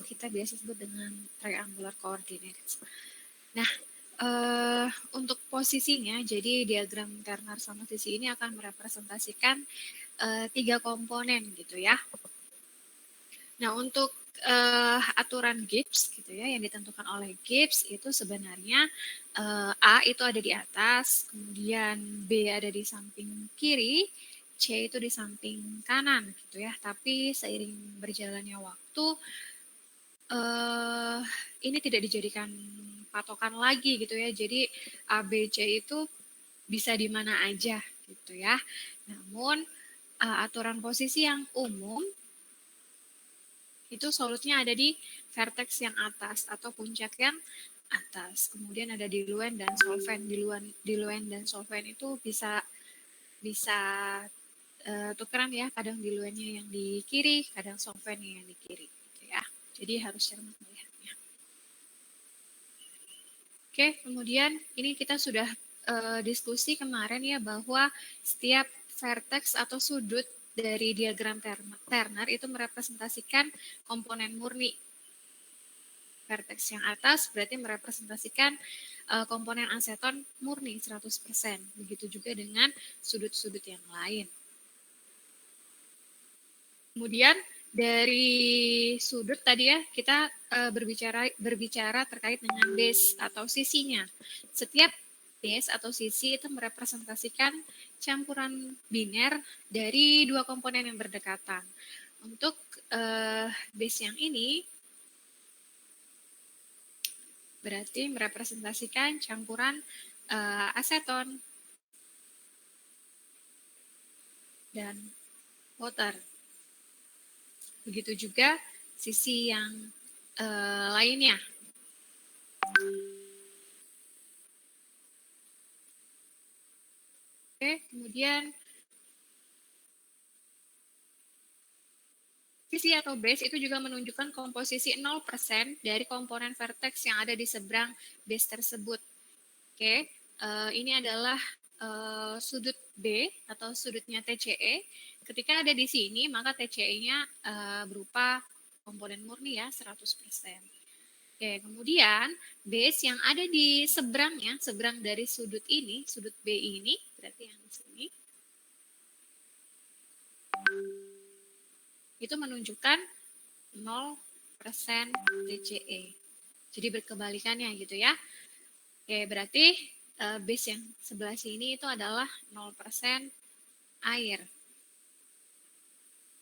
kita biasa sebut dengan triangular coordinates. Nah, untuk posisinya, jadi diagram Turner sama sisi ini akan merepresentasikan 3 komponen gitu ya. Nah, untuk aturan Gibbs gitu ya, yang ditentukan oleh Gibbs itu sebenarnya A itu ada di atas, kemudian B ada di samping kiri, C itu di samping kanan gitu ya. Tapi seiring berjalannya waktu ini tidak dijadikan patokan lagi gitu ya. Jadi A, B, C itu bisa di mana aja gitu ya. Namun aturan posisi yang umum itu solusinya ada di vertex yang atas atau puncak yang atas. Kemudian ada diluent dan solvent. Diluent dan solvent itu bisa tukeran ya. Kadang diluentnya yang di kiri, kadang solventnya yang di kiri. Gitu ya. Jadi harus cermat melihatnya. Oke, kemudian ini kita sudah diskusi kemarin ya bahwa setiap vertex atau sudut dari diagram Turner itu merepresentasikan komponen murni. Vertex yang atas berarti merepresentasikan komponen aseton murni 100%. Begitu juga dengan sudut-sudut yang lain. Kemudian dari sudut tadi ya kita berbicara terkait dengan base atau sisinya. Setiap base atau sisi itu merepresentasikan campuran biner dari dua komponen yang berdekatan. Untuk base yang ini berarti merepresentasikan campuran aseton dan water. Begitu juga sisi yang lainnya. Oke, kemudian sisi atau base itu juga menunjukkan komposisi 0% dari komponen vertex yang ada di seberang base tersebut. Oke, ini adalah sudut B atau sudutnya TCE. Ketika ada di sini, maka TCE-nya berupa komponen murni ya, 100%. Oke, kemudian base yang ada di seberangnya, seberang dari sudut ini, sudut B ini, berarti yang di sini, itu menunjukkan 0% TCE. Jadi berkebalikannya gitu ya. Oke, berarti base yang sebelah sini itu adalah 0% air.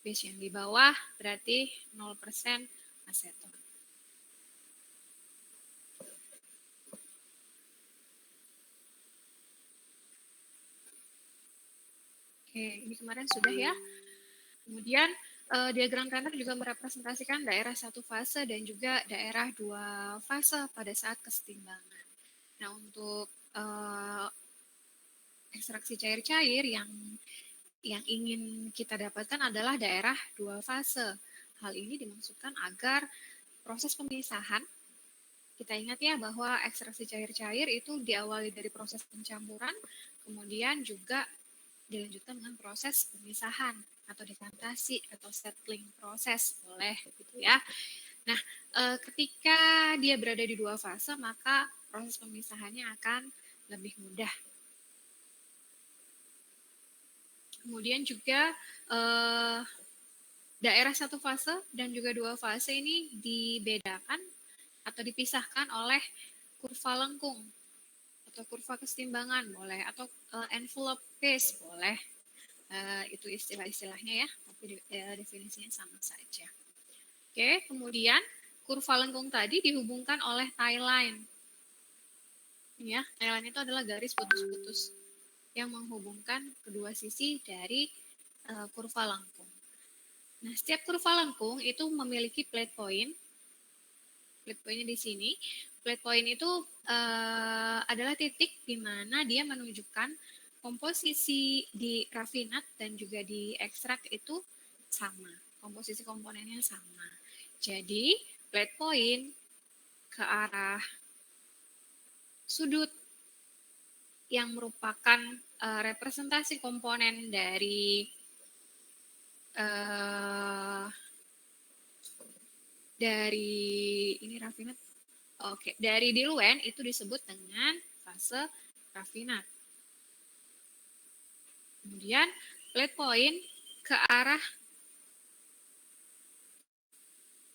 Base yang di bawah berarti 0% aseton. Oke, ini kemarin sudah ya. Kemudian diagram Turner juga merepresentasikan daerah satu fase dan juga daerah dua fase pada saat kesetimbangan. Nah, untuk ekstraksi cair-cair yang ingin kita dapatkan adalah daerah dua fase. Hal ini dimaksudkan agar proses pemisahan, kita ingat ya bahwa ekstraksi cair-cair itu diawali dari proses pencampuran, kemudian juga dilanjutkan dengan proses pemisahan atau dekantasi atau settling proses, boleh gitu ya. Nah, ketika dia berada di dua fase, maka proses pemisahannya akan lebih mudah. Kemudian juga daerah satu fase dan juga dua fase ini dibedakan atau dipisahkan oleh kurva lengkung atau kurva kesetimbangan boleh, atau envelope phase boleh. Itu istilah-istilahnya ya, tapi definisinya sama saja. Oke, kemudian kurva lengkung tadi dihubungkan oleh tie line. Ya, tie line itu adalah garis putus-putus yang menghubungkan kedua sisi dari kurva lengkung. Nah, setiap kurva lengkung itu memiliki plate point. Plate point-nya di sini. Plate point itu adalah titik di mana dia menunjukkan komposisi di raffinat dan juga di ekstrak itu sama. Komposisi komponennya sama. Jadi, plate point ke arah sudut yang merupakan representasi komponen dari dari ini raffinat. Oke, dari diluent itu disebut dengan fase raffinat. Kemudian plate point ke arah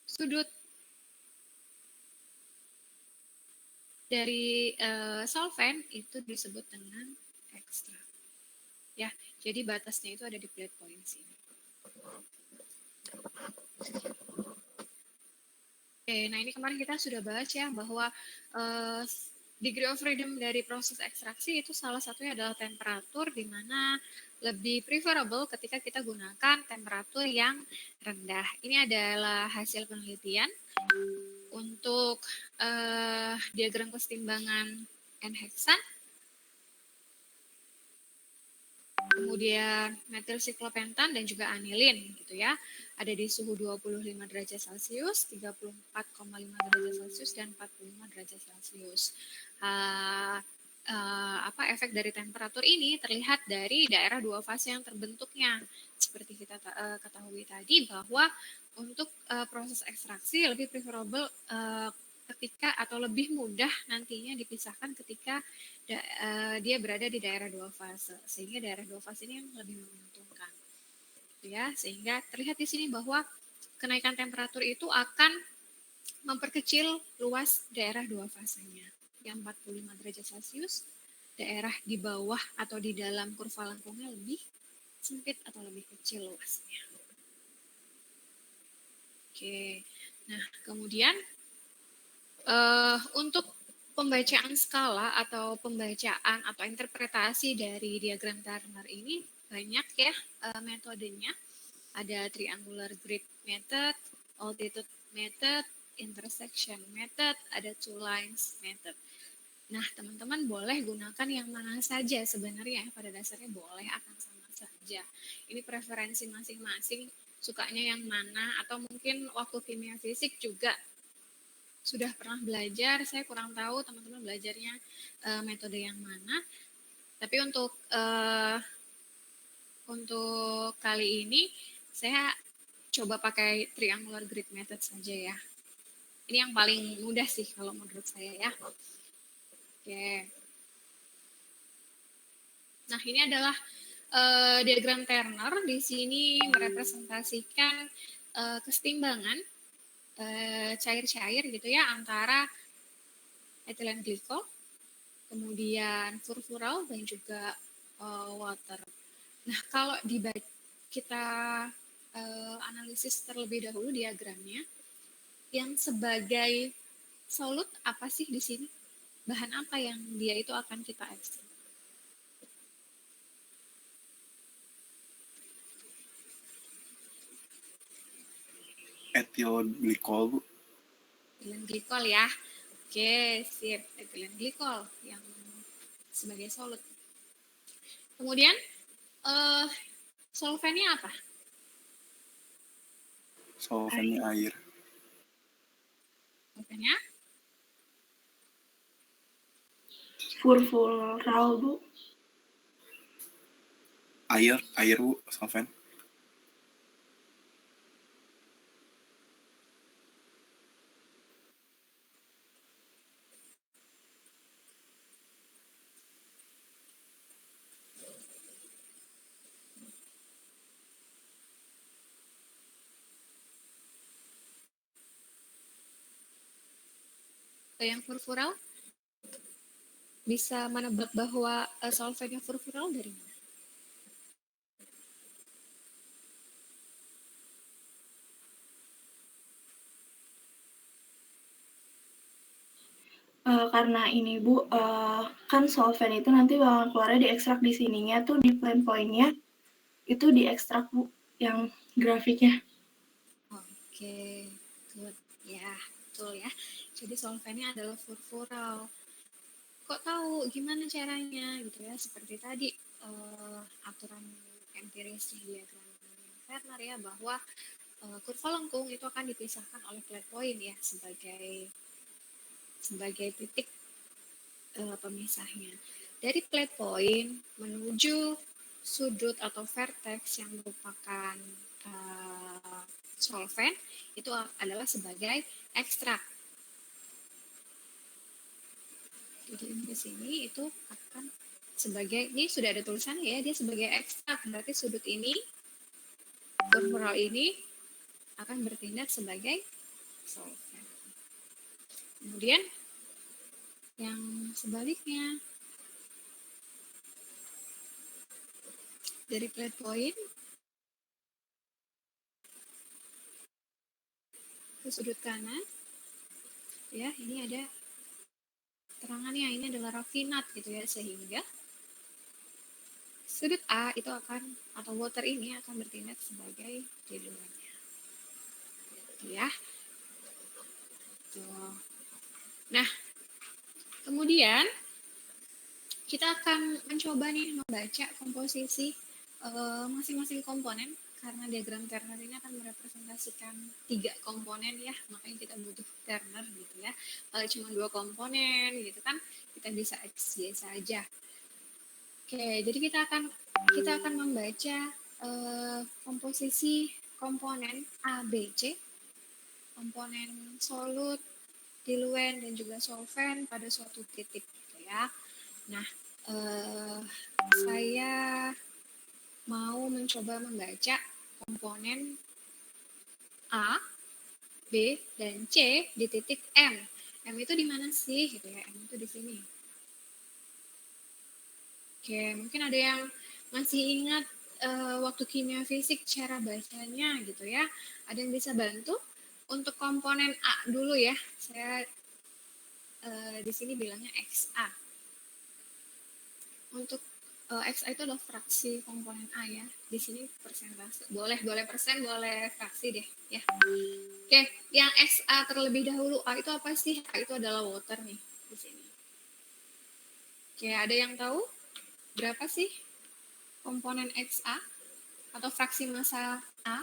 sudut dari solvent itu disebut dengan ekstrak. Ya, jadi batasnya itu ada di plate point sini. Oke, nah ini kemarin kita sudah bahas ya bahwa degree of freedom dari proses ekstraksi itu salah satunya adalah temperatur, di mana lebih preferable ketika kita gunakan temperatur yang rendah. Ini adalah hasil penelitian untuk diagram kesetimbangan N-heksan, kemudian metil siklopentan dan juga anilin gitu ya. Ada di suhu 25 derajat Celcius, 34,5 derajat Celcius dan 45 derajat Celcius. Efek dari temperatur ini terlihat dari daerah dua fase yang terbentuknya. Seperti kita ketahui tadi bahwa untuk proses ekstraksi lebih preferable ketika atau lebih mudah nantinya dipisahkan ketika dia berada di daerah dua fase, sehingga daerah dua fase ini yang lebih menguntungkan, ya. Sehingga terlihat di sini bahwa kenaikan temperatur itu akan memperkecil luas daerah dua fasenya, yang 45 derajat Celcius, daerah di bawah atau di dalam kurva lengkungnya lebih sempit atau lebih kecil luasnya. Oke, nah kemudian untuk pembacaan skala atau pembacaan atau interpretasi dari diagram Turner ini banyak ya metodenya. Ada triangular grid method, altitude method, intersection method, ada two lines method. Nah, teman-teman boleh gunakan yang mana saja sebenarnya, pada dasarnya boleh akan sama saja. Ini preferensi masing-masing, sukanya yang mana, atau mungkin waktu kimia fisik juga sudah pernah belajar, saya kurang tahu teman-teman belajarnya metode yang mana. Tapi untuk kali ini saya coba pakai triangular grid method saja ya. Ini yang paling mudah sih kalau menurut saya ya. Oke. Nah, ini adalah diagram Turner. Di sini merepresentasikan kesetimbangan cair-cair gitu ya antara ethylene glycol, kemudian furfural dan juga water. Nah, kalau kita analisis terlebih dahulu diagramnya, yang sebagai solut apa sih di sini? Bahan apa yang dia itu akan kita ekstrak? Ethylene glycol, Bu. Ethylene glycol ya. Oke, sip. Ethylene glycol yang sebagai solut. Kemudian solvennya apa? Solvennya air. Solvennya? Furfural, Bu. Air Bu, solven. Yang furfural? Bisa menebak bahwa solvennya furfural dari mana? Karena ini Bu, kan solvent itu nanti bakal keluarnya diekstrak di sininya tuh di plane point-nya itu diekstrak Bu, yang grafiknya. Oke, good. Ya, betul ya. Jadi solvennya adalah furfural. Kok tahu gimana caranya gitu ya? Seperti tadi aturan empirisnya diagram Turner ya, bahwa kurva lengkung itu akan dipisahkan oleh plate point ya sebagai titik pemisahnya. Dari plate point menuju sudut atau vertex yang merupakan solvent itu adalah sebagai ekstrak. Jadi di sini itu akan sebagai, ini sudah ada tulisannya ya, dia sebagai ekstrak, berarti sudut ini, kurvural ini akan bertindak sebagai solvent. Kemudian yang sebaliknya, dari plate point ke sudut kanan, ya ini ada terangannya, ini adalah rafinat gitu ya, sehingga sudut A itu akan, atau water ini akan bertindak sebagai diluennya. Gitu ya. Tuh. Nah, kemudian kita akan mencoba nih membaca komposisi masing-masing komponen, karena diagram Turner ini akan merepresentasikan 3 komponen ya, makanya kita butuh Turner gitu ya. Kalau cuma 2 komponen gitu kan, kita bisa XY saja. Oke, jadi kita akan membaca komposisi komponen A, B, C, komponen solut, diluen, dan juga solvent pada suatu titik gitu ya. Nah, saya mau mencoba membaca komponen A, B, dan C di titik M. M itu di mana sih? Gitu ya. M itu di sini. Oke, mungkin ada yang masih ingat waktu kimia fisik cara bacanya gitu ya. Ada yang bisa bantu? Untuk komponen A dulu ya. Saya di sini bilangnya XA. Untuk XA itu adalah fraksi komponen A ya. Di sini persentase. Boleh persen, boleh fraksi deh ya. Oke, yang XA terlebih dahulu. A itu apa sih? A itu adalah water nih di sini. Oke, ada yang tahu berapa sih komponen XA atau fraksi massa A?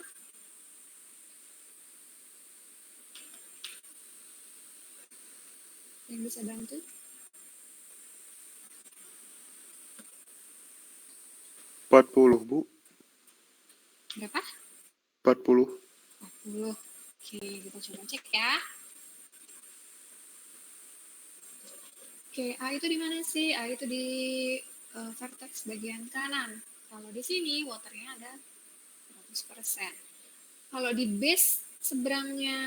Yang bisa bantu? Bu. Berapa? 40. 40. Oke, kita coba cek ya. Oke, A itu di mana sih? A itu di vertex bagian kanan. Kalau di sini waternya ada 100%. Kalau di base seberangnya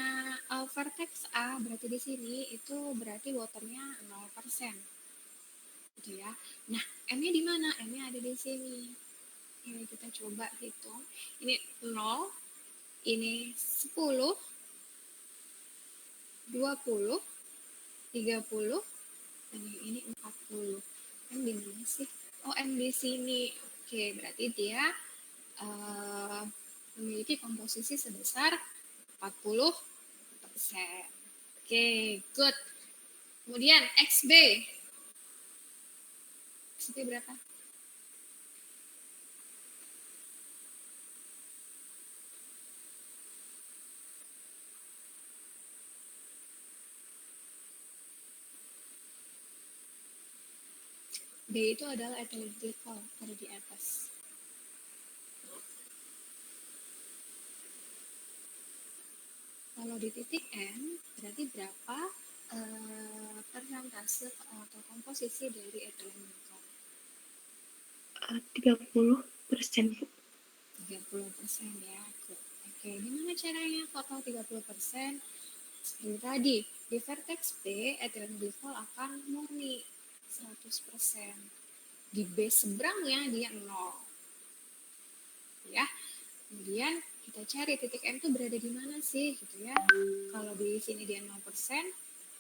vertex A, berarti di sini itu berarti waternya 0%. Gitu ya. Nah, M-nya di mana? M-nya ada di sini. Ini kita coba hitung. Ini 0, ini 10, 20, 30, dan ini 40. M di mana sih? Oh, M di sini. Oke, berarti dia memiliki komposisi sebesar 40%. Oke, good. Kemudian XB. XB berapa? B itu adalah ethylene glycol, ada di atas. Kalau di titik N, berarti berapa persentase atau komposisi dari ethylene glycol? 30%, Bu. 30% ya. Oke, gimana caranya total 30%? Seperti tadi, di vertex B, ethylene glycol akan murni 100%. Di base seberangnya dia 0. Ya. Kemudian kita cari titik M itu berada di mana sih gitu ya. Kalau di sini dia 0%,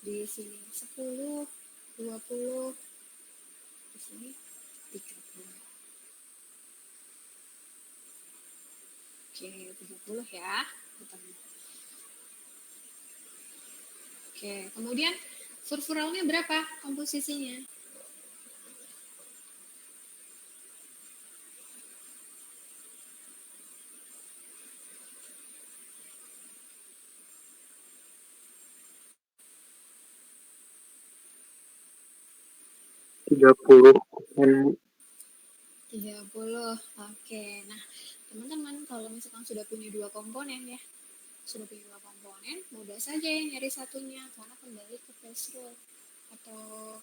di sini 10, 20, di sini 30. Oke, 30 ya. Oke, kemudian furfuralnya berapa komposisinya? Bu. 30. Oke, nah teman-teman kalau misalkan sudah punya 2 komponen ya, sudah punya 2 komponen, mudah saja ya nyari satunya karena kembali ke base rule atau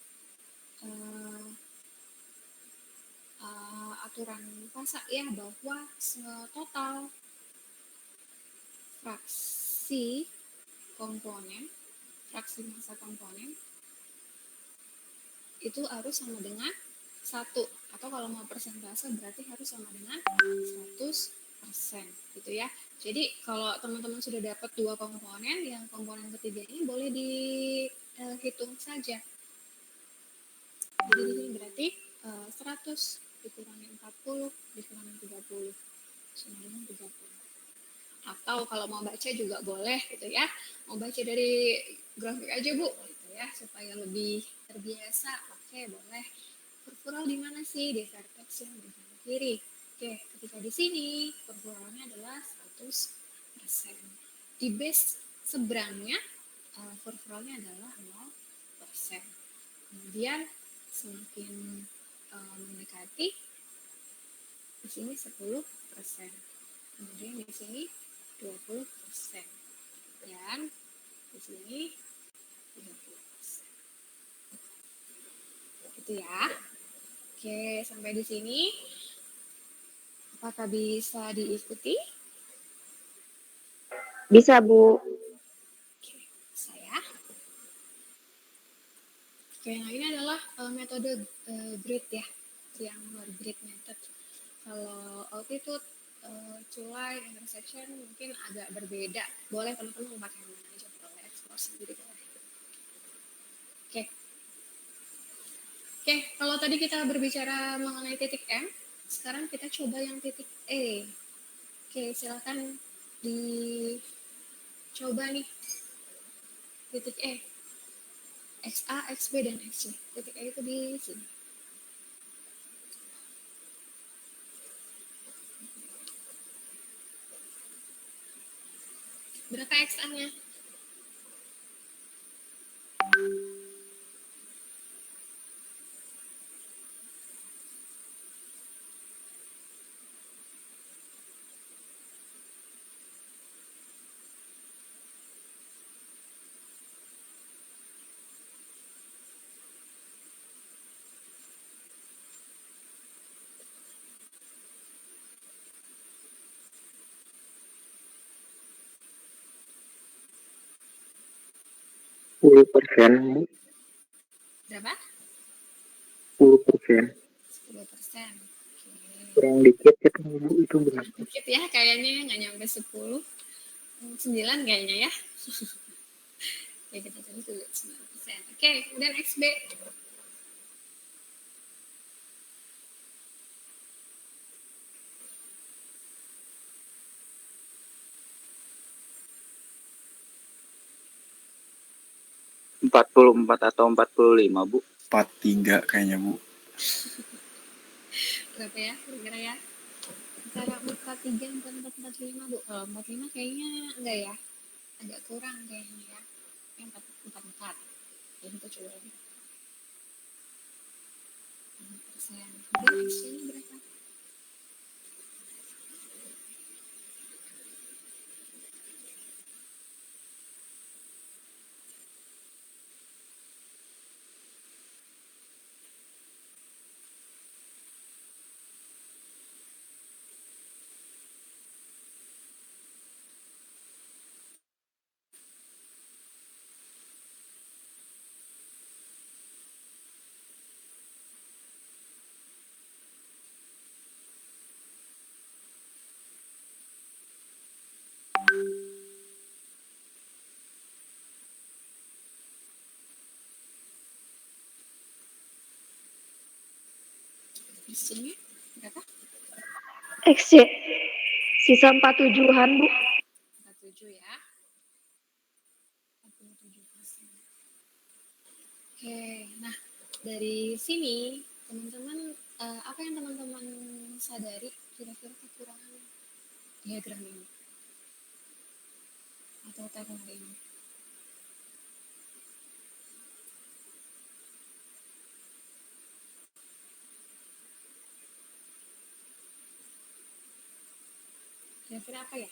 aturan pasak ya, bahwa total fraksi komponen, fraksi massa komponen itu harus sama dengan 1, atau kalau mau persentase berarti harus sama dengan 100% gitu ya. Jadi kalau teman-teman sudah dapat 2 komponen, yang komponen ketiga ini boleh dihitung saja. Jadi di sini berarti 100 dikurangi 40 dikurangi 30 sama dengan 30. Atau kalau mau baca juga boleh gitu ya. Mau baca dari grafik aja Bu gitu ya, supaya lebih terbiasa. Oke, boleh. Kurvural di mana sih? Di vertex yang di kanan kiri. Oke, ketika di sini kurvuralnya adalah 100%. Di base seberangnya kurvuralnya adalah 0%. Kemudian semakin mendekati di sini 10%. Kemudian di sini 20%. Dan di sini 30%. Gitu ya. Oke, sampai di sini apakah bisa diikuti? Bisa, Bu. Oke, saya. Oke, yang ini adalah metode grid ya, triangular grid method. Kalau altitude, culai, intersection mungkin agak berbeda. Boleh teman-teman pakai yang mana aja, boleh explore sendiri boleh. Oke, kalau tadi kita berbicara mengenai titik M, sekarang kita coba yang titik E. Oke, silakan dicoba nih titik E. XA, XB, dan XC. Titik E itu di sini. Berapa XA-nya? Puluh persen, Bu. Berapa? 10%. 10%. Oke. Kurang dikit ya, Bu. Itu berapa? Dikit ya, kayaknya nggak nyampe 10. 9 kayaknya ya. Ya, kita tulis dulu 9%. Oke, kemudian XB. Empat 44 atau 45, Bu? 43 kayaknya, Bu. Berapa ya kira-kira ya? Antara 43, 44, 45 Bu. Kalau 45 kayaknya enggak ya. Agak kurang kayaknya ya. 44. Jadi kita coba lagi. 6%. Kemudian XC-nya berapa? XC-nya berapa? XC. Sisa 47-an, Bu. 47 ya. 47%. Oke, nah dari sini teman-teman apa yang teman-teman sadari kira-kira kekurangan diagram ini atau tabel ini? Kira-kira apa ya?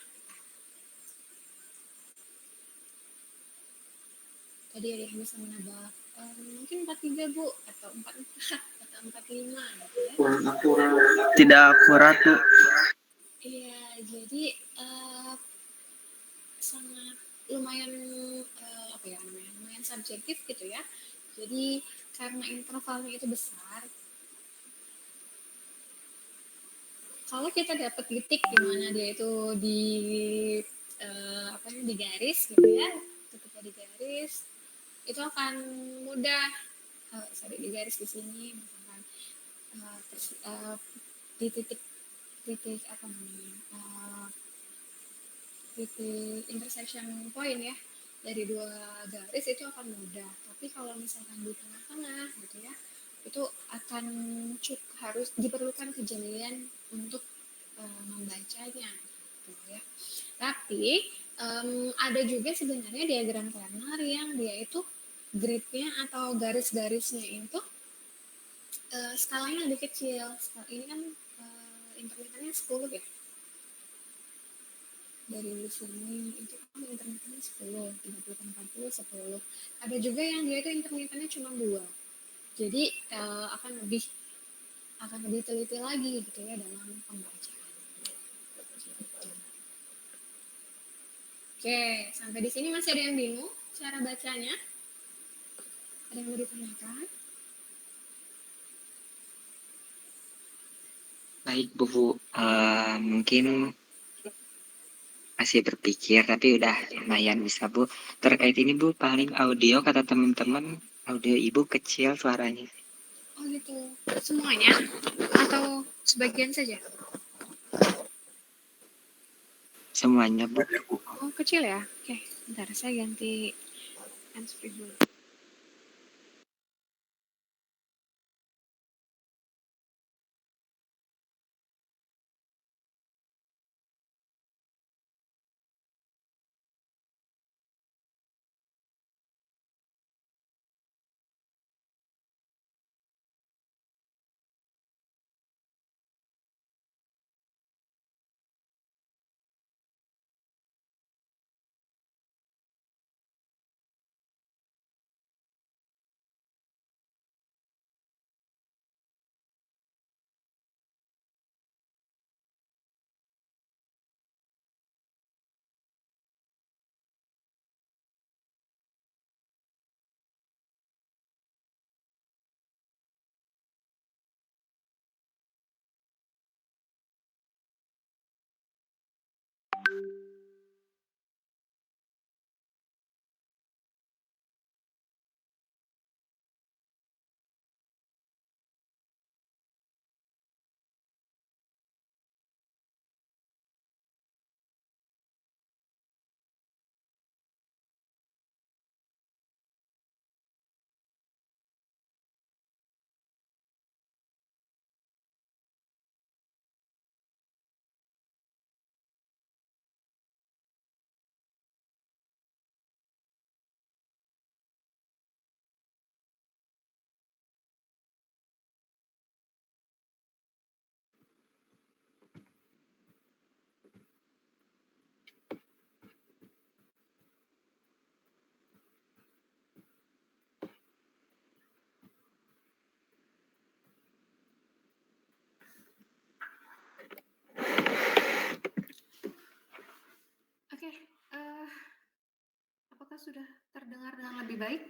Tadi ada yang bisa menebak mungkin 43 Bu, atau 44, atau 45 gitu ya. Tidak akurat, Bu. Iya, jadi sangat lumayan apa ya namanya, lumayan subjektif gitu ya. Jadi karena intervalnya itu besar, kalau kita dapat titik di mana dia itu di apa namanya, di garis gitu ya, ketika di garis itu akan mudah di garis di sini misalkan di titik apa namanya titik intersection point ya dari dua garis itu akan mudah. Tapi kalau misalkan di tengah-tengah gitu ya, itu akan harus diperlukan kejelian untuk membacanya gitu ya. Tapi ada juga sebenarnya diagram Turner yang dia itu gridnya atau garis-garisnya itu skalanya lebih kecil. Ini kan intermittennya 10 ya. Dari sini itu kan intermittennya 10, 30, 40, 10. Ada juga yang dia itu intermittennya cuma 2. Jadi akan lebih teliti lagi gitu ya dalam pembacaan. Oke, sampai di sini masih ada yang bingung cara bacanya? Ada yang mau ditanyakan? Baik Bu, mungkin masih berpikir tapi udah lumayan bisa Bu. Terkait ini Bu, paling audio kata teman-teman, audio Ibu kecil suaranya. Oh gitu, semuanya atau sebagian saja? Semuanya Bu. Oh kecil ya? Oke, bentar saya ganti handsfree dulu. Oke, apakah sudah terdengar dengan lebih baik?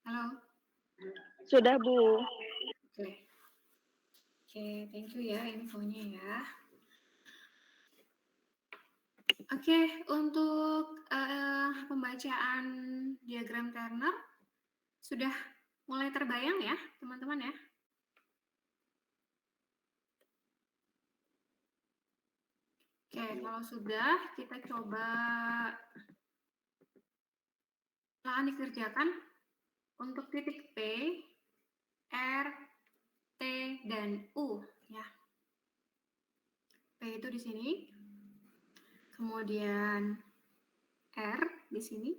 Halo? Sudah Bu. Oke, thank you ya infonya ya. Oke, untuk pembacaan diagram Turner sudah mulai terbayang ya, teman-teman ya? Oke, kalau sudah, kita coba silakan dikerjakan untuk titik P, R, T, dan U ya. P itu di sini, kemudian R di sini,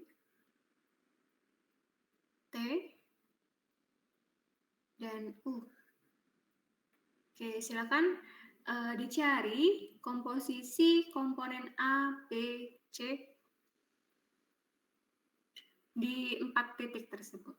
T, dan U. Oke, silakan dicari komposisi komponen A, B, C di 4 titik tersebut.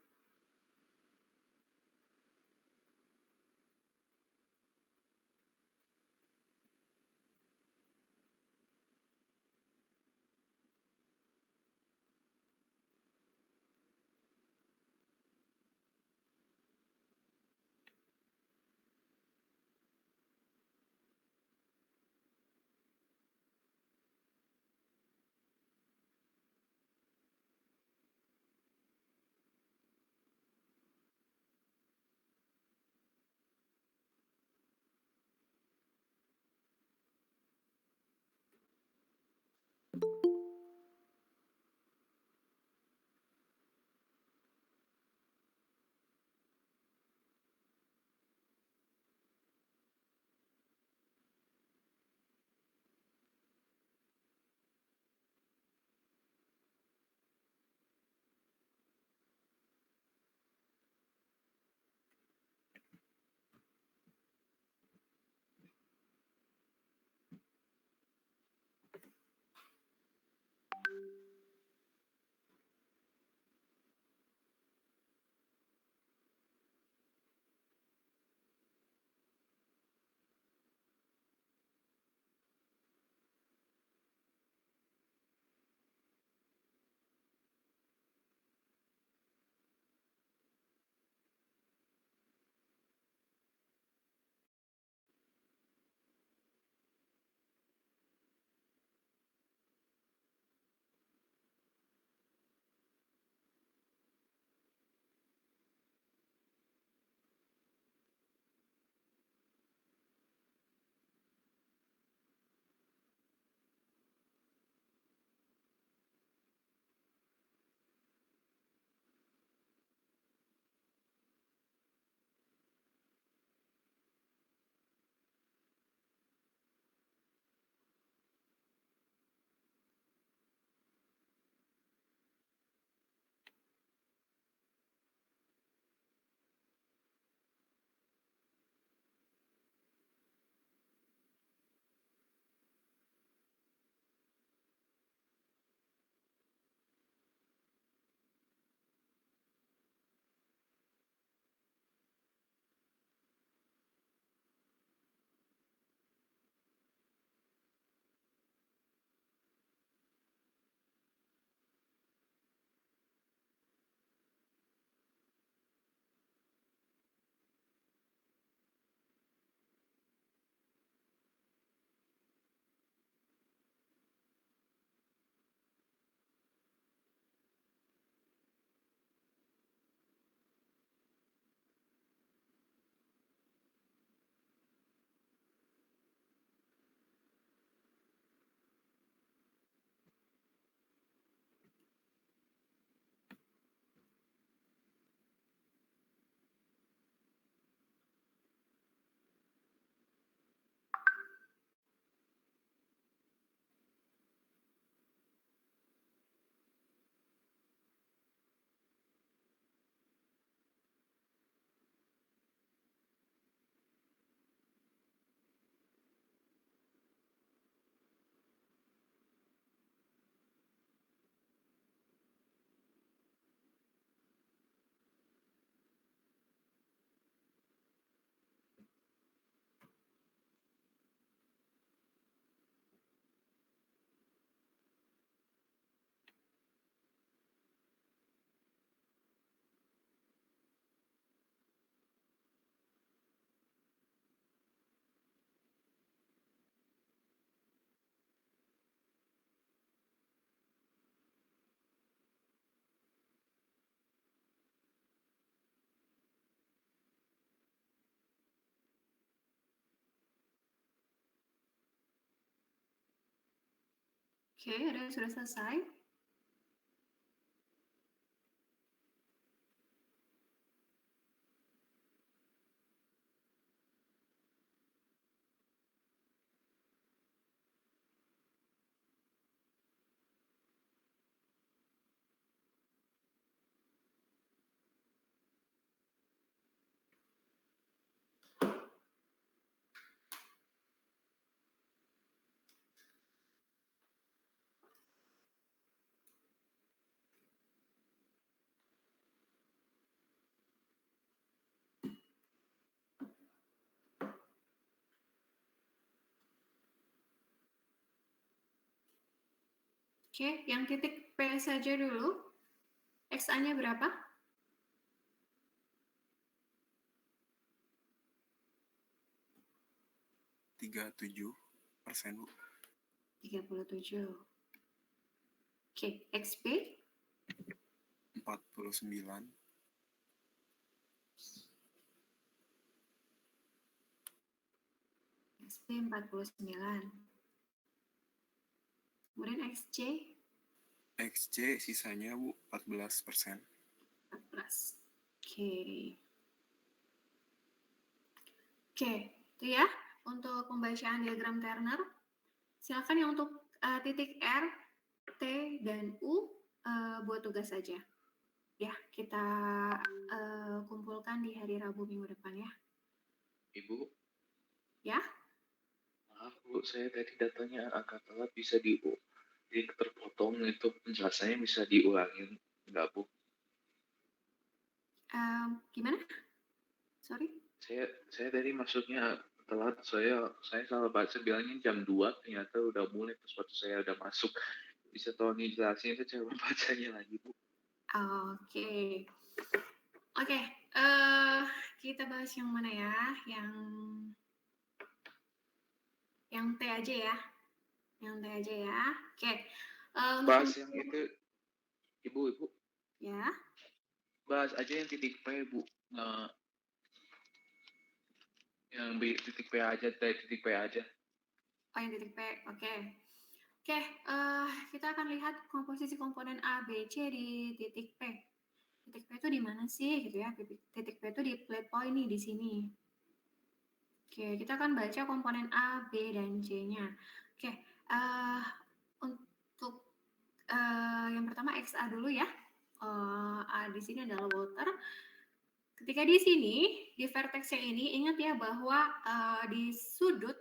Oke, ada yang sudah selesai? Oke, yang titik P saja dulu. XA-nya berapa? 37%, Bu. 37. Oke, XP 49. XP 49. Kemudian XC XC sisanya, Bu, 14%. 14. Oke. Oke, itu ya untuk pembacaan diagram Turner. Silakan yang untuk titik R, T, dan U buat tugas saja. Ya, kita kumpulkan di hari Rabu minggu depan ya. Ibu, Ya, maaf Bu, saya tadi datanya agak telat, bisa terpotong itu penjelasannya bisa diulangin enggak Bu? gimana? Sorry. Saya tadi masuknya telat, saya salah baca bilangnya jam 2, ternyata udah mulai pas waktu saya udah masuk. Bisa tolong dijelasin itu cara bacanya lagi Bu? Oke. Oke, kita bahas yang mana ya? Yang T aja ya. Yang T aja ya. Oke. Bahas yang itu, Ibu. Ya. Bahas aja yang titik P, Bu. Yang titik P aja, titik P aja. Oh, yang titik P. Oke. Oke, kita akan lihat komposisi komponen A, B, C di titik P. Titik P itu di mana sih gitu ya? Titik P itu di plate point nih di sini. Oke, kita akan baca komponen A, B, dan C-nya. Oke, untuk yang pertama XA dulu ya. A di sini adalah water. Ketika di sini, di vertexnya ini, ingat ya bahwa di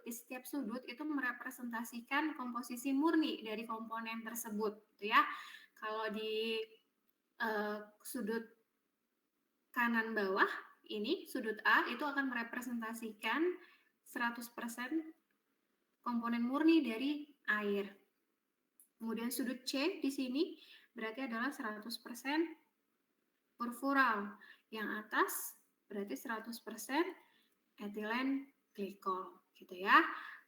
setiap sudut itu merepresentasikan komposisi murni dari komponen tersebut, gitu ya. Kalau di sudut kanan bawah, ini sudut A itu akan merepresentasikan 100% komponen murni dari air. Kemudian sudut C di sini berarti adalah 100% furfural. Yang atas berarti 100% etilen glikol, gitu ya.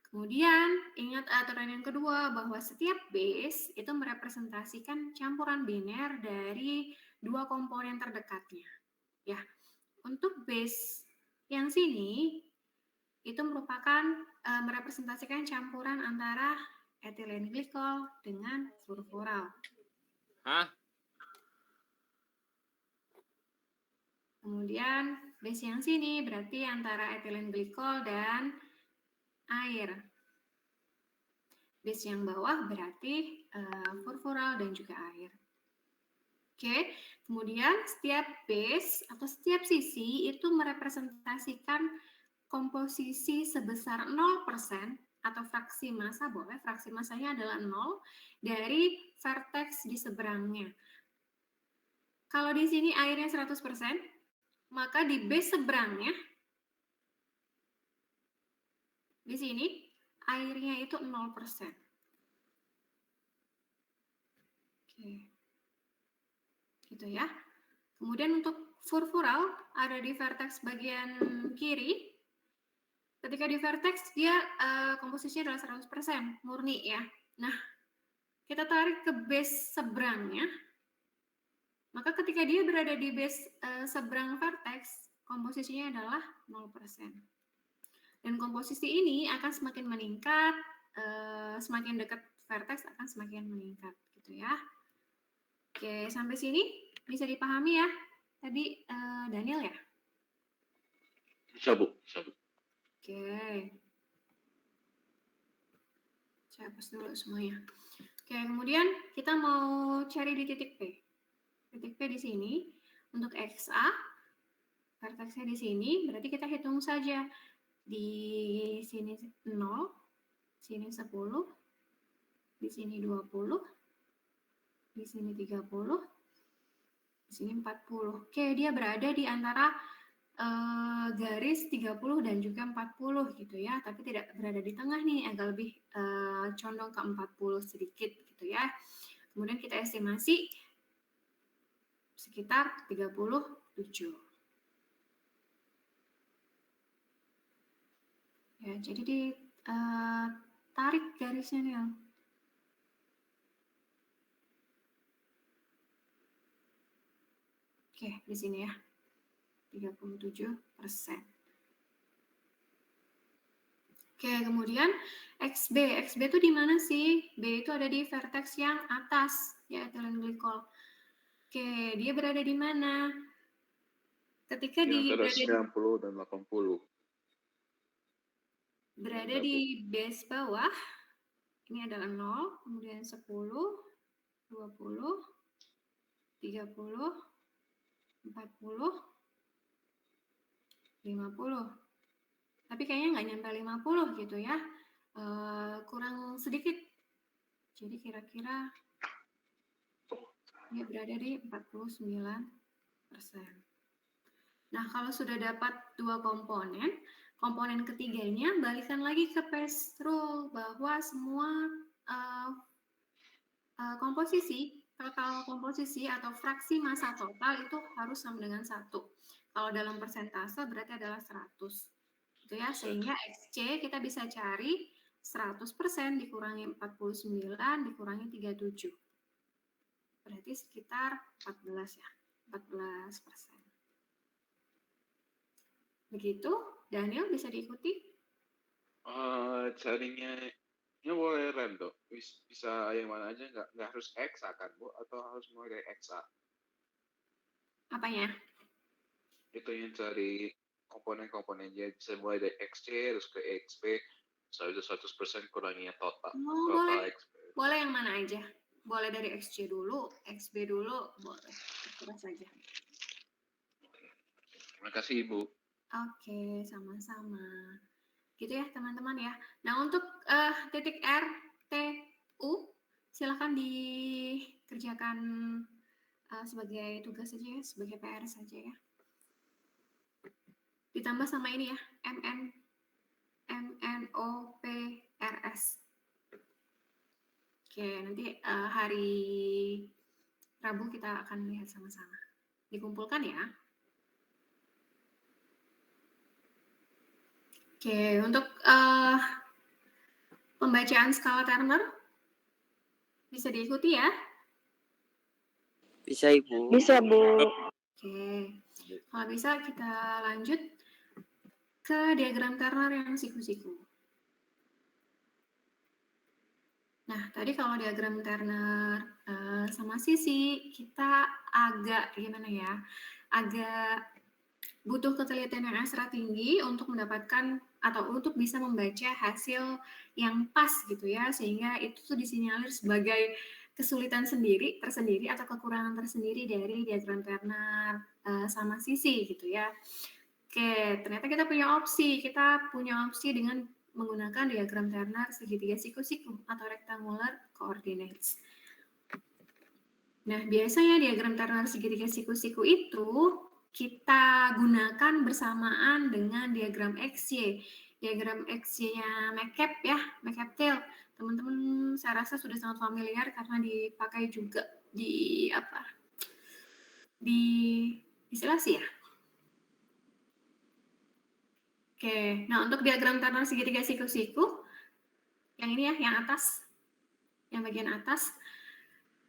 Kemudian ingat aturan yang kedua bahwa setiap base itu merepresentasikan campuran biner dari dua komponen terdekatnya. Ya, untuk base yang sini itu merupakan merepresentasikan campuran antara etilen glikol dengan furfural. Kemudian base yang sini berarti antara etilen glikol dan air. Base yang bawah berarti furfural dan juga air. Oke, kemudian setiap base atau setiap sisi itu merepresentasikan komposisi sebesar 0% atau fraksi massa, boleh fraksi massanya adalah 0 dari vertex di seberangnya. Kalau di sini airnya 100%, maka di base seberangnya di sini airnya itu 0%. Oke. Gitu ya. Kemudian untuk furfural ada di vertex bagian kiri. Ketika di vertex dia komposisinya adalah 100% murni ya. Nah, kita tarik ke base seberangnya. Maka ketika dia berada di base seberang vertex, komposisinya adalah 0%. Dan komposisi ini akan semakin meningkat, semakin dekat vertex akan semakin meningkat, gitu ya. Oke, sampai sini bisa dipahami ya? Tadi Daniel ya? Bisa, Bu. Oke. Saya hapus dulu semuanya. Oke, kemudian kita mau cari di titik P. Titik P di sini untuk XA, vertexnya di sini, berarti kita hitung saja. Di sini 0, sini 10, di sini 20, di sini 30, di sini 40. Oke, dia berada di antara garis 30 dan juga 40 gitu ya, tapi tidak berada di tengah nih, agak lebih condong ke 40 sedikit gitu ya. Kemudian kita estimasi sekitar 37. Ya, jadi ditarik garisnya nih. Oke, di sini ya. 37%. Oke, kemudian XB. XB itu di mana sih? B itu ada di vertex yang atas, ya, ethylene glycol. Oke, dia berada di mana? Ketika Yang antara berada 90 dan 80. berada di base bawah, ini adalah 0, kemudian 10, 20, 30, 40, 50. Tapi kayaknya nggak nyampe 50 gitu ya. Kurang sedikit. Jadi kira-kira dia berada di 49%. Nah, kalau sudah dapat dua komponen, komponen ketiganya balikan lagi ke Peirce rule bahwa semua komposisi, total komposisi atau fraksi massa total itu harus sama dengan 1. Kalau dalam persentase berarti adalah 100. Gitu ya, sehingga XC kita bisa cari 100% dikurangi 49 dikurangi 37. Berarti sekitar 14 ya, 14%. Begitu, Daniel bisa diikuti? Carinya boleh random, bisa yang mana aja, nggak harus XA kan Bu, atau harus mulai dari XA? Apanya? Itu yang cari komponen-komponennya, bisa mulai dari XC terus ke XP, sampai 100% kuranginya total. Boleh. Boleh yang mana aja. Boleh dari XC dulu, XB dulu, boleh. Terserah saja. Terima kasih Ibu. Oke, sama-sama. Gitu ya teman-teman ya. Nah untuk titik R, T, U, silakan dikerjakan sebagai tugas saja ya, sebagai PR saja ya. Ditambah sama ini ya, MNOPRS. Oke, nanti hari Rabu kita akan lihat sama-sama. Dikumpulkan ya. Oke, untuk pembacaan skala Turner bisa diikuti ya? Bisa Ibu. Bisa, Bu. Oke, kalau bisa kita lanjut ke diagram Turner yang siku-siku. Nah, tadi kalau diagram Turner sama sisi, kita agak gimana ya? Agak butuh ketelitian yang ekstra tinggi untuk mendapatkan atau untuk bisa membaca hasil yang pas gitu ya, sehingga itu tuh disinyalir sebagai kesulitan tersendiri atau kekurangan tersendiri dari diagram Turner sama sisi gitu ya. Oke, ternyata kita punya opsi dengan menggunakan diagram Turner segitiga siku-siku atau rectangular coordinates. Nah, biasanya diagram Turner segitiga siku-siku itu kita gunakan bersamaan dengan diagram XY. Diagram XY-nya McCabe ya, McCabe-Thiele. Teman-teman saya rasa sudah sangat familiar karena dipakai juga di distilasi ya. Oke, nah untuk diagram Turner segitiga siku-siku, yang ini ya, yang atas, yang bagian atas,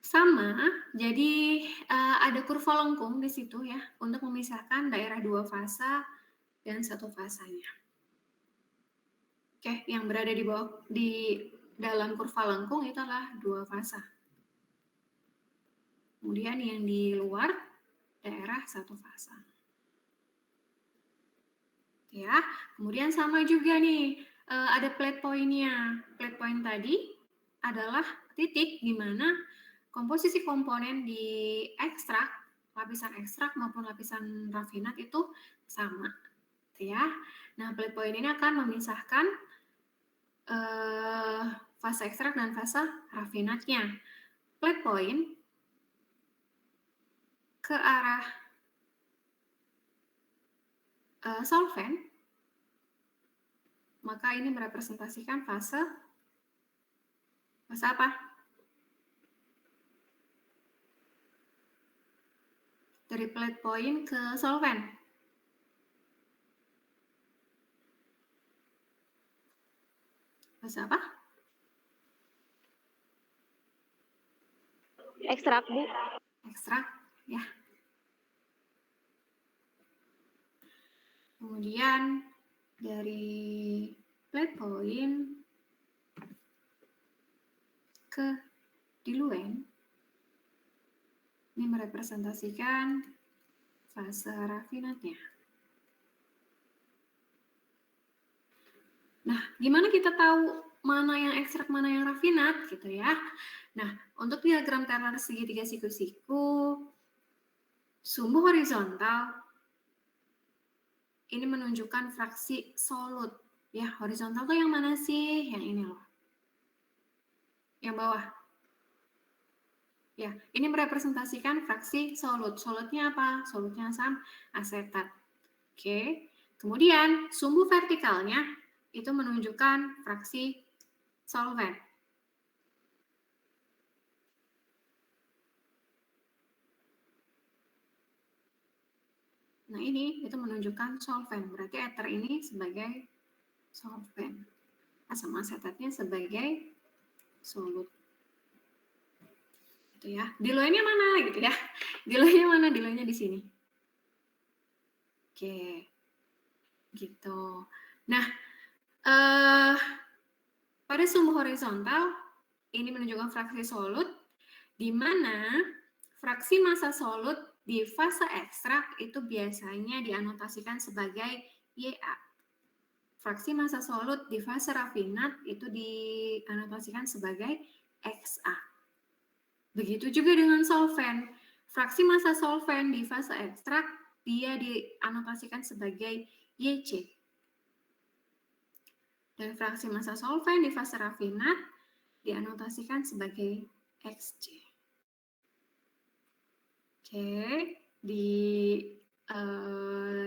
sama, jadi ada kurva lengkung di situ ya, untuk memisahkan daerah dua fasa dan satu fasanya. Oke, yang berada di dalam kurva lengkung itu adalah dua fasa. Kemudian yang di luar daerah satu fasa. Ya, kemudian sama juga nih, ada plate point-nya. Plate point tadi adalah titik di mana komposisi komponen di ekstrak, lapisan ekstrak maupun lapisan rafinat itu sama. Ya. Nah, plate point ini akan memisahkan fase ekstrak dan fase rafinatnya. Plate point ke arah solvent, maka ini merepresentasikan fase apa? dari plate point ke solvent? Fase apa? Ekstrak, Bu. Ekstrak, ya. Kemudian dari plate point ke diluent, ini merepresentasikan fase rafinatnya. Nah, gimana kita tahu mana yang ekstrak, mana yang rafinat, gitu ya. Nah, untuk diagram Taylor segitiga siku-siku, sumbu horizontal ini menunjukkan fraksi solut. Ya, horizontal tuh yang mana sih? Yang ini loh. Yang bawah. Ya, ini merepresentasikan fraksi solut. Solutnya apa? Solutnya asam asetat. Oke. Kemudian, sumbu vertikalnya itu menunjukkan fraksi solvent. Nah, ini itu menunjukkan solvent. Berarti ether ini sebagai solvent. Asam asetatnya sebagai solut. Gitu ya. Diluennya mana gitu ya? Diluennya mana? Diluennya di sini. Oke. Gitu. Nah, pada sumbu horizontal ini menunjukkan fraksi solut, di mana fraksi massa solut di fase ekstrak itu biasanya dianotasikan sebagai YA. Fraksi massa solut di fase rafinat itu dianotasikan sebagai XA. Begitu juga dengan solvent. Fraksi massa solvent di fase ekstrak dia dianotasikan sebagai YC. Dan fraksi massa solvent di fase rafinat dianotasikan sebagai XC. Oke,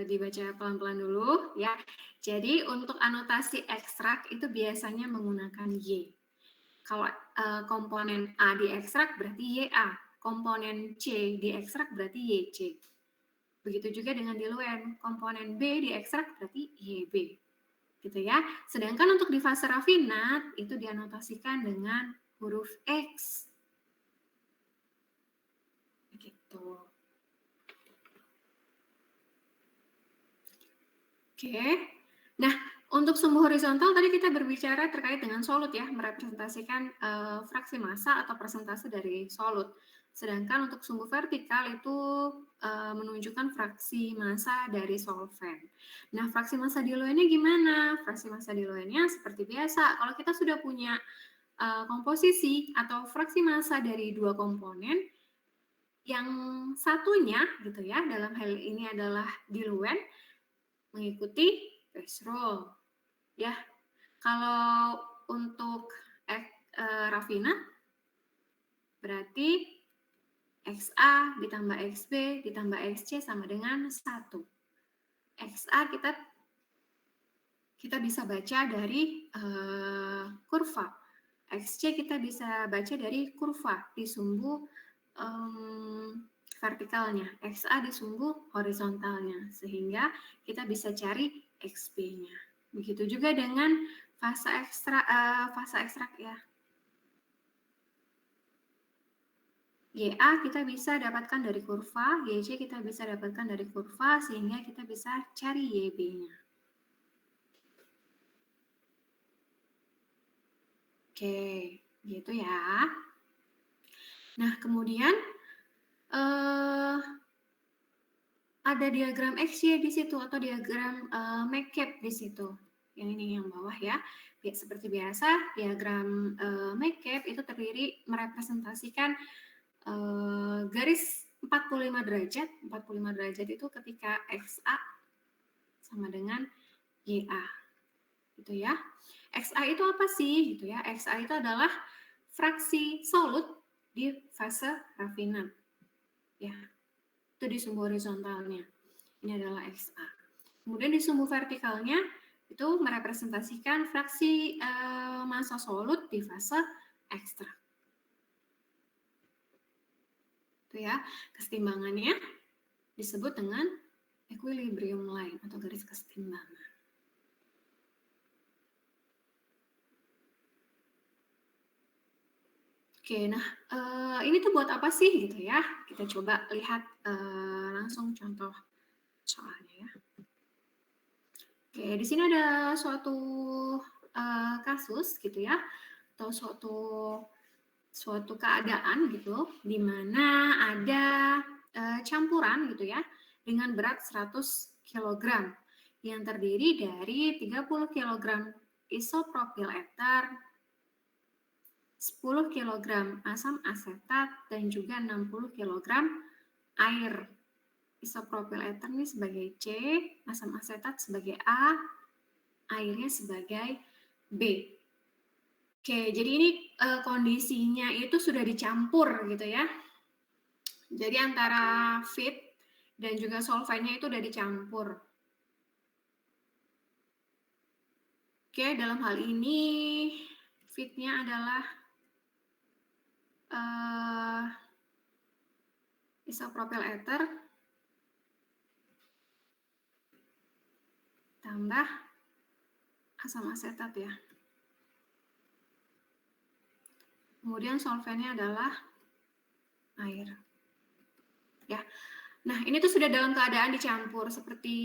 dibaca pelan-pelan dulu ya. Jadi untuk anotasi ekstrak itu biasanya menggunakan Y. Kalau komponen A diekstrak berarti YA, komponen C diekstrak berarti YC. Begitu juga dengan diluent, komponen B diekstrak berarti YB. Gitu ya. Sedangkan untuk di fase rafinat itu dianotasikan dengan huruf X. Begitu. Oke. Nah, untuk sumbu horizontal tadi kita berbicara terkait dengan solut ya, merepresentasikan fraksi massa atau persentase dari solut. Sedangkan untuk sumbu vertikal itu menunjukkan fraksi massa dari solvent. Nah, fraksi massa diluennya gimana? Fraksi massa diluennya seperti biasa. Kalau kita sudah punya komposisi atau fraksi massa dari dua komponen, yang satunya gitu ya, dalam hal ini adalah diluent, mengikuti base rule. Ya, kalau untuk rafinat berarti XA ditambah XB ditambah XC sama dengan 1. XA kita bisa baca dari kurva. XC kita bisa baca dari kurva di sumbu vertikalnya. XA di sumbu horizontalnya. Sehingga kita bisa cari XB-nya. Begitu juga dengan fase ekstrak ya. YA kita bisa dapatkan dari kurva, YC kita bisa dapatkan dari kurva, sehingga kita bisa cari YB-nya. Oke, gitu ya. Nah, kemudian ada diagram XY di situ atau diagram McCabe di situ. Yang ini yang bawah ya. Seperti biasa, diagram McCabe itu terdiri merepresentasikan garis 45 derajat. 45 derajat itu ketika XA sama dengan YA. Gitu ya. XA itu apa sih? Gitu ya. XA itu adalah fraksi solut di fase rafinat. Ya. Itu di sumbu horizontalnya. Ini adalah XA. Kemudian di sumbu vertikalnya itu merepresentasikan fraksi massa solut di fase ekstrak. Itu ya kesetimbangannya. disebut dengan equilibrium line atau garis kesetimbangan. Oke, nah ini tuh buat apa sih gitu ya? Kita coba lihat langsung contoh soalnya ya. Oke, di sini ada suatu kasus gitu ya, atau suatu keadaan gitu, di mana ada campuran gitu ya, dengan berat 100 kg yang terdiri dari 30 kg isopropyl ether, 10 kg asam asetat, dan juga 60 kg air. Isopropyl ether ini sebagai C, asam asetat sebagai A, airnya sebagai B. Oke, jadi ini kondisinya itu sudah dicampur gitu ya. Jadi antara feed dan juga solventnya itu sudah dicampur. Oke, dalam hal ini feednya adalah isopropyl ether tambah asam asetat ya. Kemudian solventnya adalah air. Ya. Nah, ini tuh sudah dalam keadaan dicampur. Seperti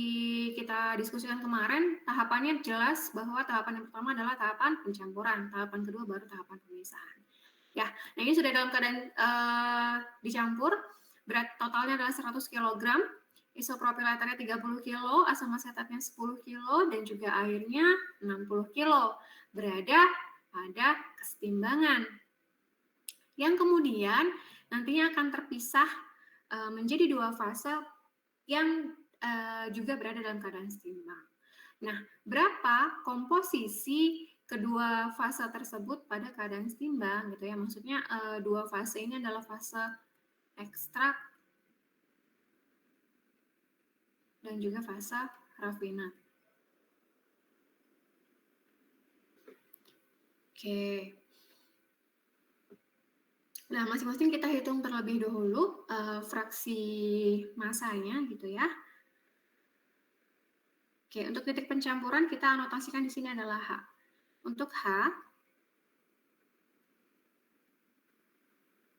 kita diskusikan kemarin, tahapannya jelas bahwa tahapan yang pertama adalah tahapan pencampuran, tahapan kedua baru tahapan pemisahan. Ya, nah ini sudah dalam keadaan dicampur, berat totalnya adalah 100 kg, isopropyl ethernya 30 kg, asam asetatnya 10 kg, dan juga airnya 60 kg. Berada pada kesetimbangan. Yang kemudian nantinya akan terpisah menjadi dua fase yang juga berada dalam keadaan seimbang. Nah, berapa komposisi kedua fase tersebut pada keadaan seimbang gitu ya? Maksudnya dua fase ini adalah fase ekstrak dan juga fase rafinat. Oke. Nah, masing-masing kita hitung terlebih dahulu fraksi masanya gitu ya. Oke, untuk titik pencampuran kita anotasikan di sini adalah H. Untuk H,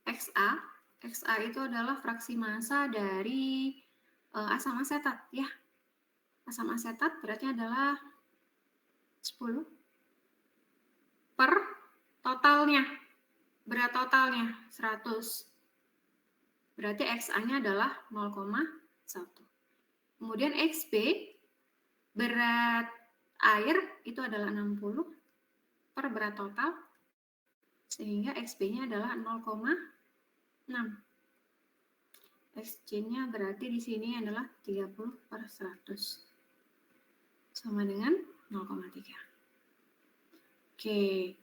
XA itu adalah fraksi massa dari asam asetat ya. Asam asetat beratnya adalah 10 per totalnya. Berat totalnya 100. Berarti XA-nya adalah 0,1. Kemudian XB, berat air itu adalah 60 per berat total, sehingga XB-nya adalah 0,6. XC-nya berarti di sini adalah 30 per 100. Sama dengan 0,3. Oke.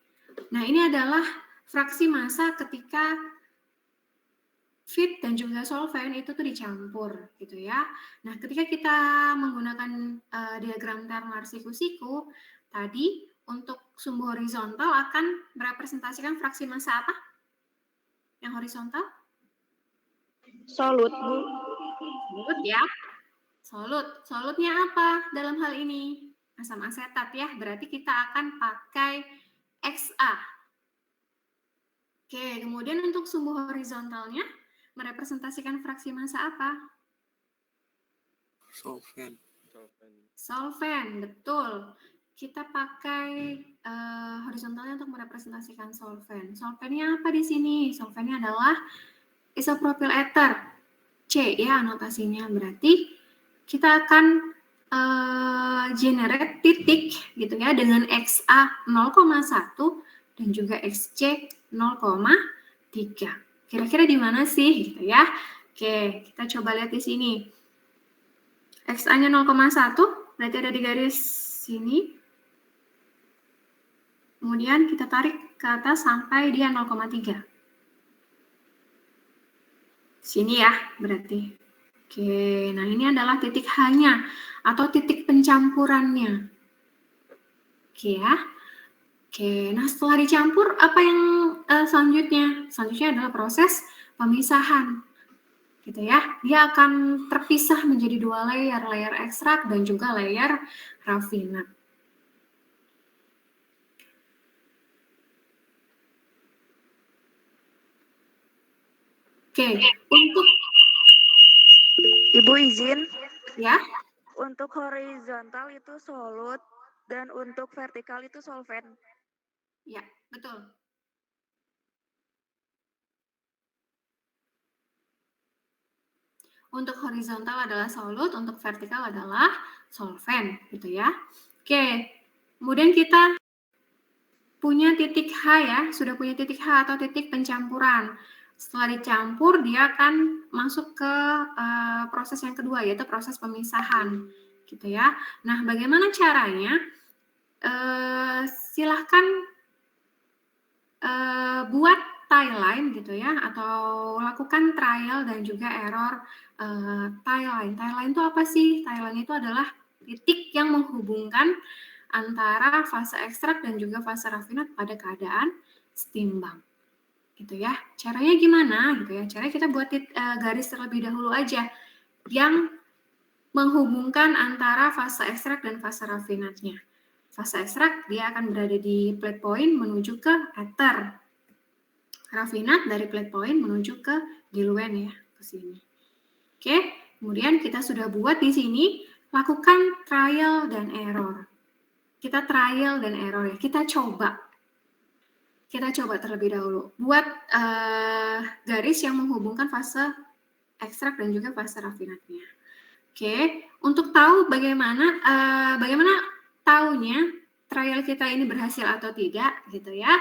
Nah, ini adalah fraksi massa ketika feed dan juga solvent itu tuh dicampur gitu ya. Nah, ketika kita menggunakan diagram ternar siku-siku, tadi untuk sumbu horizontal akan merepresentasikan fraksi massa apa? Yang horizontal? Solut, Bu. Solut ya. Solutnya apa dalam hal ini? Asam asetat ya. Berarti kita akan pakai XA. Oke, kemudian untuk sumbu horizontalnya merepresentasikan fraksi massa apa? Solvent, betul. Kita pakai horizontalnya untuk merepresentasikan solvent. Solventnya apa di sini? Solventnya adalah isopropyl ether, C ya anotasinya. Berarti kita akan generate titik gitu ya dengan XA 0,1 dan juga XC 0,3. Kira-kira di mana sih gitu ya? Oke, kita coba lihat di sini. XA-nya 0,1 berarti ada di garis sini. Kemudian kita tarik ke atas sampai dia 0,3. Sini ya, berarti. Oke, nah ini adalah titik H-nya atau titik pencampurannya. Oke ya. Oke, nah setelah dicampur, apa yang selanjutnya? Selanjutnya adalah proses pemisahan. gitu ya. Dia akan terpisah menjadi dua layer ekstrak dan juga layer rafinat. Oke, untuk Ibu izin, ya, untuk horizontal itu solut dan untuk vertikal itu solvent. ya, betul. Untuk horizontal adalah solut, untuk vertikal adalah solvent, gitu ya. Oke, kemudian kita punya titik H ya, sudah punya titik H atau titik pencampuran. Setelah dicampur, dia akan masuk ke proses yang kedua, yaitu proses pemisahan, gitu ya. Nah, bagaimana caranya? Silahkan buat tie-line gitu ya, atau lakukan trial dan juga error tie-line. Tie-line itu apa sih? Tie-line itu adalah titik yang menghubungkan antara fase ekstrak dan juga fase rafinat pada keadaan setimbang. Gitu ya. Caranya gimana gitu ya? Caranya kita buat garis terlebih dahulu aja yang menghubungkan antara fase ekstrak dan fase rafinatnya. Fase ekstrak dia akan berada di plate point menuju ke ether. Rafinat dari plate point menuju ke diluent ya, ke sini. Oke, kemudian kita sudah buat di sini, lakukan trial dan error. Kita trial dan error ya, kita coba terlebih dahulu. Buat garis yang menghubungkan fase ekstrak dan juga fase rafinatnya. Oke, untuk tahu bagaimana taunya trial kita ini berhasil atau tidak, gitu ya.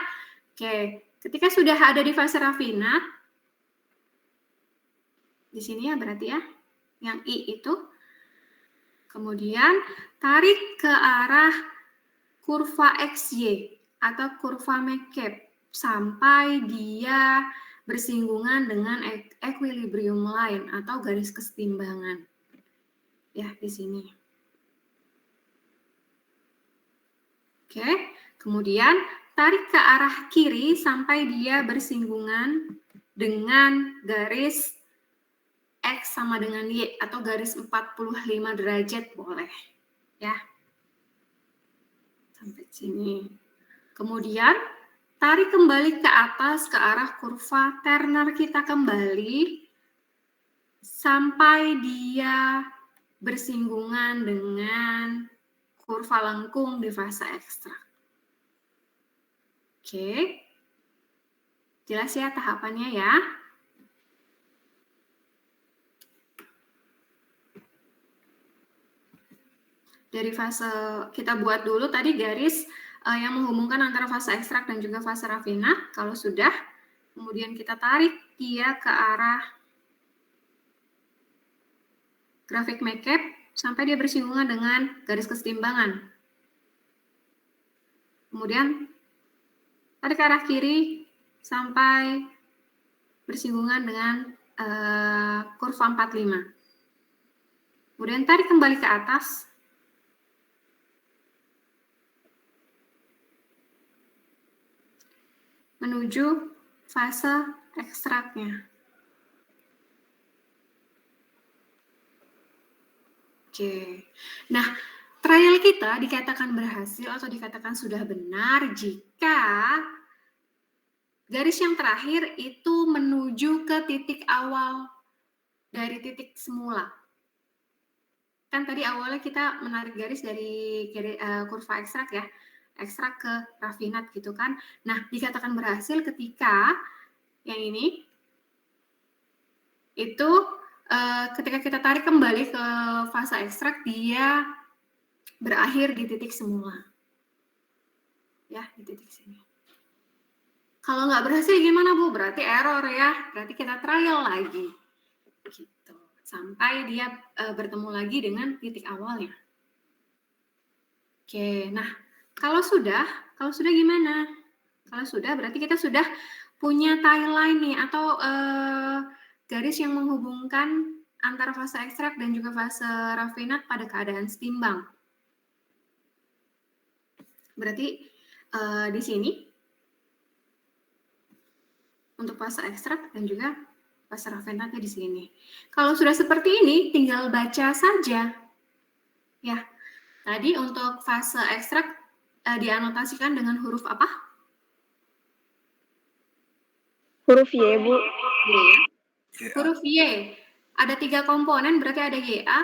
Oke, ketika sudah ada di fase rafinat, di sini ya berarti ya, yang I itu, kemudian tarik ke arah kurva XY atau kurva McCabe sampai dia bersinggungan dengan equilibrium line atau garis kesetimbangan. Ya, di sini. Oke, kemudian tarik ke arah kiri sampai dia bersinggungan dengan garis X sama dengan Y atau garis 45 derajat boleh. Ya. Sampai sini. Kemudian tarik kembali ke atas ke arah kurva Turner kita kembali sampai dia bersinggungan dengan kurva lengkung di fase ekstrak. Oke. Jelas ya tahapannya ya. Dari fase kita buat dulu tadi garis yang menghubungkan antara fase ekstrak dan juga fase rafinat. Kalau sudah, kemudian kita tarik dia ke arah grafik McCabe sampai dia bersinggungan dengan garis kesetimbangan. Kemudian tarik ke arah kiri sampai bersinggungan dengan kurva 45. Kemudian tarik kembali ke atas. Menuju fase ekstraknya. Oke. Nah, trial kita dikatakan berhasil atau dikatakan sudah benar jika garis yang terakhir itu menuju ke titik awal dari titik semula. Kan tadi awalnya kita menarik garis dari kurva ekstrak ya, ekstrak ke rafinat gitu kan. Nah, dikatakan berhasil ketika yang ini itu ketika kita tarik kembali ke fase ekstrak, dia berakhir di titik semula. Ya, di titik sini. Kalau nggak berhasil gimana, Bu? Berarti error ya. Berarti kita trial lagi. Gitu. Sampai dia bertemu lagi dengan titik awalnya. Oke, nah kalau sudah gimana? Kalau sudah berarti kita sudah punya tie line nih atau garis yang menghubungkan antara fase ekstrak dan juga fase rafinat pada keadaan setimbang. Berarti di sini untuk fase ekstrak dan juga fase rafinatnya di sini. Kalau sudah seperti ini, tinggal baca saja. Ya, tadi untuk fase ekstrak dianotasikan dengan huruf apa? Huruf Y, Bu. Y. Huruf Y. Ada 3 komponen, berarti ada YA,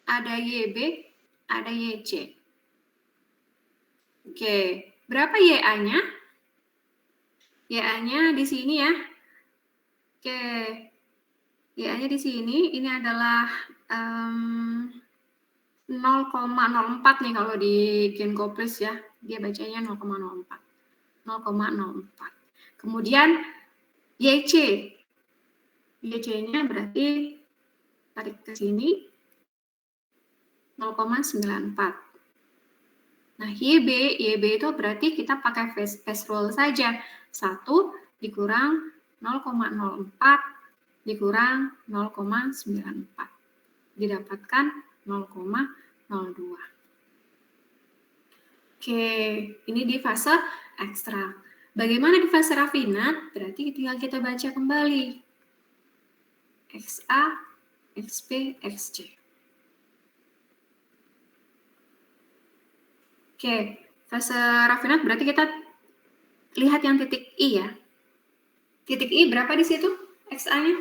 ada YB, ada YC. Oke, berapa YA-nya? YA-nya di sini ya. Oke, YA-nya di sini, ini adalah 0,04 nih kalau di Genkoplis ya. Dia bacanya 0,04. 0,04. Kemudian YC. YC-nya berarti tarik ke sini 0,94. Nah, YB itu berarti kita pakai fast rule saja. 1 dikurang 0,04 dikurang 0,94. Didapatkan 0,02. Oke, ini di fase ekstrak. Bagaimana di fase rafinat? Berarti tinggal kita baca kembali. XA, XB, XC. Oke, fase rafinat berarti kita lihat yang titik I ya. Titik I berapa di situ XA-nya?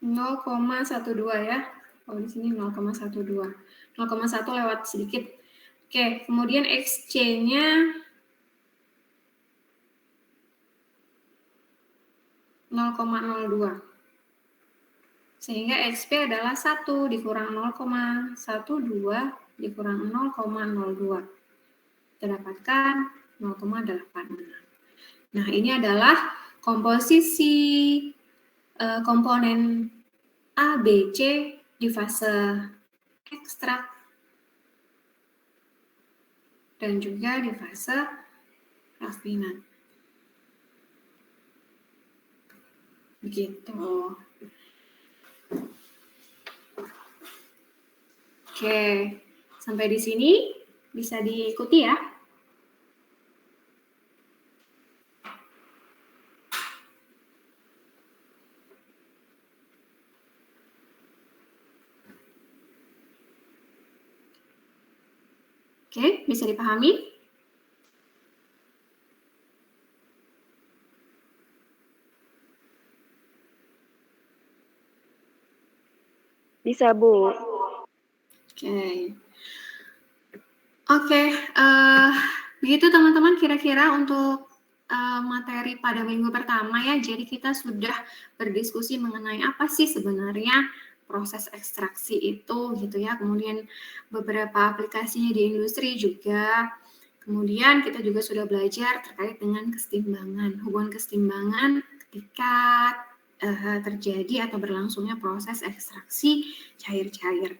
0,12 ya. Oh, di sini 0,12. 0,1 lewat sedikit. Oke, kemudian XC-nya 0,02. Sehingga XP adalah 1 dikurang 0,12 dikurang 0,02. Kita dapatkan 0,86. Nah, ini adalah komposisi komponen A, B, C di fase ekstrak dan juga di fase rafinat. Begitu. Oke, sampai di sini bisa diikuti ya. Oke, bisa dipahami? Bisa, Bu. Oke, begitu teman-teman kira-kira untuk materi pada minggu pertama ya. Jadi kita sudah berdiskusi mengenai apa sih sebenarnya proses ekstraksi itu gitu ya. Kemudian beberapa aplikasinya di industri juga. Kemudian kita juga sudah belajar terkait dengan kesetimbangan, hubungan kesetimbangan ketika terjadi atau berlangsungnya proses ekstraksi cair-cair.